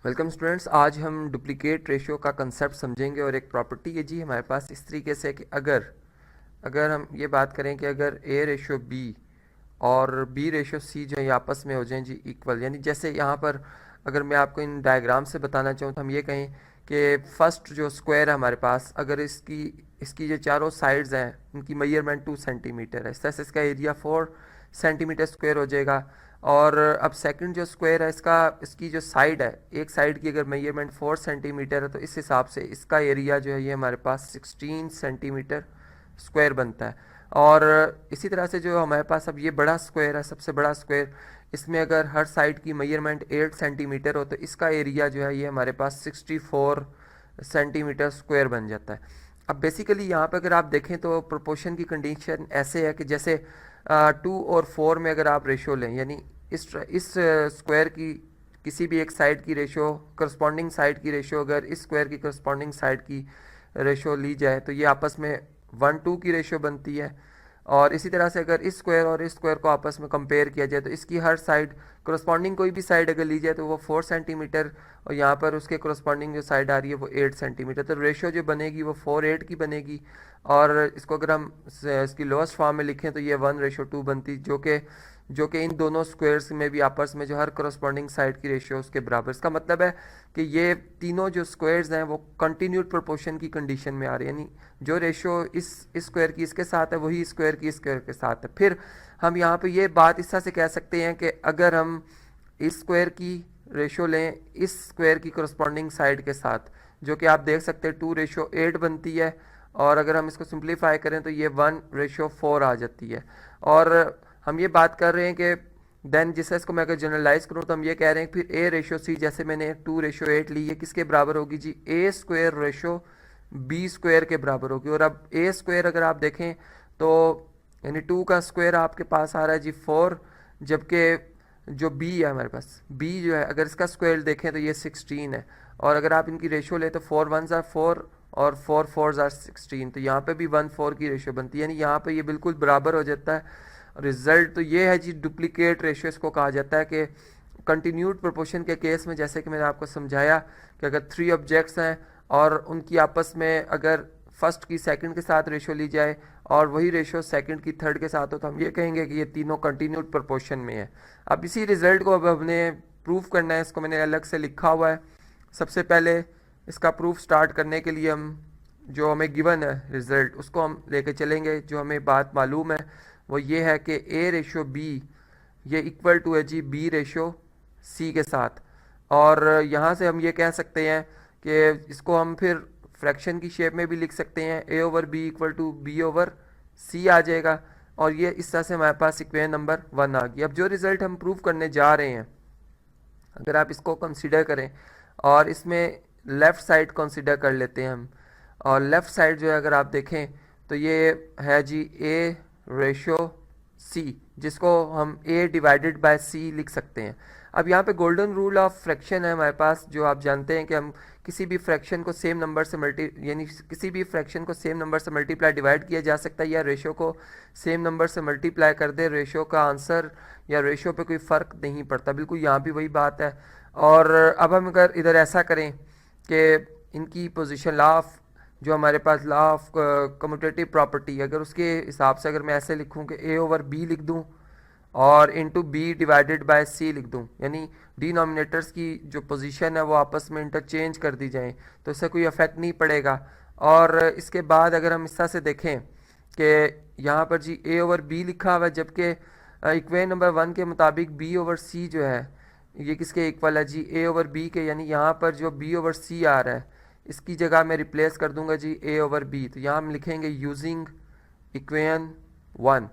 Welcome students. आज हम duplicate ratio का कंसेप्ट समझेंगे और एक प्रॉपर्टी है जी हमारे पास इस तरीके से कि अगर अगर हम ये बात करें कि अगर ए रेशियो बी और बी रेशियो सी जो है ये आपस में हो जाएं जी इक्वल, यानी जैसे यहाँ पर अगर मैं आपको इन डायग्राम से बताना चाहूँ तो हम ये कहें कि फर्स्ट जो स्क्वायर है हमारे पास, अगर इसकी इसकी जो चारों साइड्स हैं उनकी मेजरमेंट 2 सेंटीमीटर है, इस तरह से इसका एरिया 4 सेंटीमीटर स्क्वायर हो जाएगा। और अब सेकंड जो स्क्वायर है इसकी जो साइड है, एक साइड की अगर मेजरमेंट 4 सेंटीमीटर है तो इस हिसाब से इसका एरिया जो है ये हमारे पास 16 सेंटीमीटर स्क्वायर बनता है। और इसी तरह से जो हमारे पास अब ये बड़ा स्क्वायर है, सबसे बड़ा स्क्वायर, इसमें अगर हर साइड की मेजरमेंट 8 सेंटीमीटर हो तो इसका एरिया जो है ये हमारे पास 64 सेंटीमीटर स्क्वायर बन जाता है। अब बेसिकली यहाँ पे अगर आप देखें तो प्रोपोर्शन की कंडीशन ऐसे है कि जैसे 2 और 4 में अगर आप रेशो लें, यानी इस स्क्वायर की किसी भी एक साइड की रेशो करस्पॉन्डिंग साइड की रेशो अगर इस स्क्वायर की करस्पॉन्डिंग साइड की रेशो ली जाए तो ये आपस में 1:2 की रेशो बनती है। और इसी तरह से अगर इस स्क्वायर और इस स्क्वायर को आपस में कंपेयर किया जाए तो इसकी हर साइड करस्पॉन्डिंग कोई भी साइड अगर ली जाए तो वो 4 सेंटीमीटर और यहाँ पर उसके करस्पॉन्डिंग जो साइड आ रही है वो 8 सेंटीमीटर, तो रेशो जो बनेगी वो 4:8 की बनेगी। और इसको अगर हम इसकी लोएस्ट फॉर्म में लिखें तो ये 1:2 बनती, जो कि इन दोनों स्क्वायर्स में भी आपस में जो हर करस्पॉन्डिंग साइड की रेशियो उसके बराबर। इसका मतलब है कि ये तीनों जो स्क्वायर्स हैं वो कंटिन्यूड प्रोपोर्शन की कंडीशन में आ रहे हैं, यानी जो रेशियो इस स्क्वायर की इसके साथ है वही स्क्वायर की स्क्वायर के साथ है। फिर हम यहाँ पे ये बात इस तरह से कह सकते हैं कि अगर हम इस स्क्वायर की रेशियो लें इस स्क्वायर की करस्पॉन्डिंग साइड के साथ, जो कि आप देख सकते हैं 2:8 बनती है, और अगर हम इसको सिंप्लीफाई करें तो ये 1:4 आ जाती है। और हम ये बात कर रहे हैं कि देन जिससे इसको मैं अगर जनरलाइज करूँ तो हम ये कह रहे हैं फिर ए रेशो सी, जैसे मैंने 2:8 ली, ये किसके बराबर होगी जी, ए स्क्वायर रेशो बी स्क्वायर के बराबर होगी। और अब ए स्क्वायर अगर आप देखें तो यानी 2 का स्क्वायर आपके पास आ रहा है जी 4, जबकि जो बी है हमारे पास, बी जो है अगर इसका स्क्वायर देखें तो ये 16 है। और अगर आप इनकी रेशो ले तो 4 1s are 4 और 4 4s are 16, तो यहाँ पे भी 1:4 की रेशो बनती है, यानी यहाँ पे ये बिल्कुल बराबर हो जाता है। रिजल्ट तो ये है जी डुप्लीकेट रेशियो इसको कहा जाता है कि कंटिन्यूड प्रोपोर्शन के केस में, जैसे कि मैंने आपको समझाया कि अगर 3 ऑब्जेक्ट्स हैं और उनकी आपस में अगर फर्स्ट की सेकंड के साथ रेशियो ली जाए और वही रेशियो सेकंड की थर्ड के साथ हो तो हम ये कहेंगे कि ये तीनों कंटिन्यूड प्रोपोर्शन में है। अब इसी रिजल्ट को अब हमने प्रूव करना है, इसको मैंने अलग से लिखा हुआ है। सबसे पहले इसका प्रूफ स्टार्ट करने के लिए हम जो हमें गिवन है रिजल्ट उसको हम लेके चलेंगे। जो हमें बात मालूम है वो ये है कि ए रेशो बी ये इक्वल टू है जी बी रेशो सी के साथ। और यहाँ से हम ये कह सकते हैं कि इसको हम फिर फ्रैक्शन की शेप में भी लिख सकते हैं, A over B equal to B over C आ जाएगा। और ये इस तरह से हमारे पास इक्वेशन नंबर 1 आ गई। अब जो रिजल्ट हम प्रूव करने जा रहे हैं अगर आप इसको कंसीडर करें और इसमें लेफ़्ट साइड कंसीडर कर लेते हैं हम, और लेफ़्ट साइड जो है अगर आप देखें तो ये है जी ए रेशो सी, जिसको हम ए डिवाइडेड बाय सी लिख सकते हैं। अब यहाँ पे गोल्डन रूल ऑफ फ्रैक्शन है हमारे पास, जो आप जानते हैं कि हम किसी भी फ्रैक्शन को सेम नंबर से यानी किसी भी फ्रैक्शन को सेम नंबर से मल्टीप्लाई डिवाइड किया जा सकता है, या रेशो को सेम नंबर से मल्टीप्लाई कर दे, रेशो का आंसर या रेशो पे कोई फ़र्क नहीं पड़ता। बिल्कुल यहाँ भी वही बात है। और अब हम अगर इधर ऐसा करें कि इनकी पोजीशन लॉ ऑफ जो हमारे पास लॉ ऑफ कम्यूटेटिव प्रॉपर्टी, अगर उसके हिसाब से अगर मैं ऐसे लिखूं कि ए ओवर बी लिख दूं और इनटू बी डिवाइडेड बाय सी लिख दूं, यानी डिनोमिनेटर्स की जो पोजीशन है वो आपस में इंटरचेंज कर दी जाए तो इससे कोई इफेक्ट नहीं पड़ेगा। और इसके बाद अगर हम इस तरह से देखें कि यहाँ पर जी ए ओवर बी लिखा हुआ है, जबकि इक्वेशन नंबर 1 के मुताबिक बी ओवर सी जो है ये किसके इक्वल है जी, ए ओवर बी के, यानी यहाँ पर जो बी ओवर सी आ रहा है इसकी जगह मैं रिप्लेस कर दूंगा जी ए ओवर बी, तो यहाँ हम लिखेंगे यूजिंग इक्वेशन 1।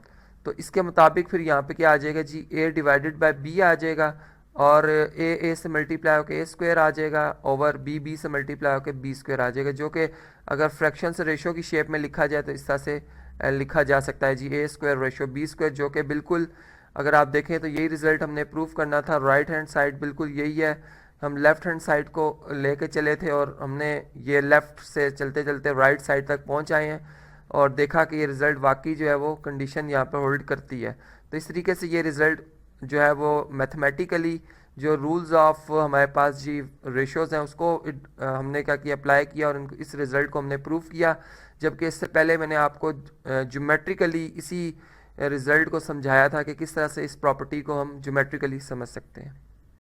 तो इसके मुताबिक फिर यहाँ पे क्या आ जाएगा जी, ए डिवाइडेड बाय बी आ जाएगा, और ए से मल्टीप्लाई होकर ए स्क्वायर आ जाएगा, ओवर बी बी से मल्टीप्लाई होकर बी स्क्वायर आ जाएगा, जो कि अगर फ्रैक्शन से रेशो की शेप में लिखा जाए तो इस तरह से लिखा जा सकता है जी, ए स्क्वायर रेशो बी स्क्वायर, जो कि बिल्कुल अगर आप देखें तो यही रिजल्ट हमने प्रूव करना था। राइट हैंड साइड बिल्कुल यही है, हम लेफ़्ट हैंड साइड को लेके चले थे और हमने ये लेफ़्ट से चलते चलते राइट साइड तक पहुंच आए हैं और देखा कि ये रिज़ल्ट वाकई जो है वो कंडीशन यहाँ पर होल्ड करती है। तो इस तरीके से ये रिज़ल्ट जो है वो मैथमेटिकली जो रूल्स ऑफ हमारे पास जी रेशियोज़ हैं उसको हमने क्या किया, अप्लाई किया और इस रिज़ल्ट को हमने प्रूव किया। जबकि इससे पहले मैंने आपको ज्योमेट्रिकली इसी रिज़ल्ट को समझाया था कि किस तरह से इस प्रॉपर्टी को हम ज्योमेट्रिकली समझ सकते हैं।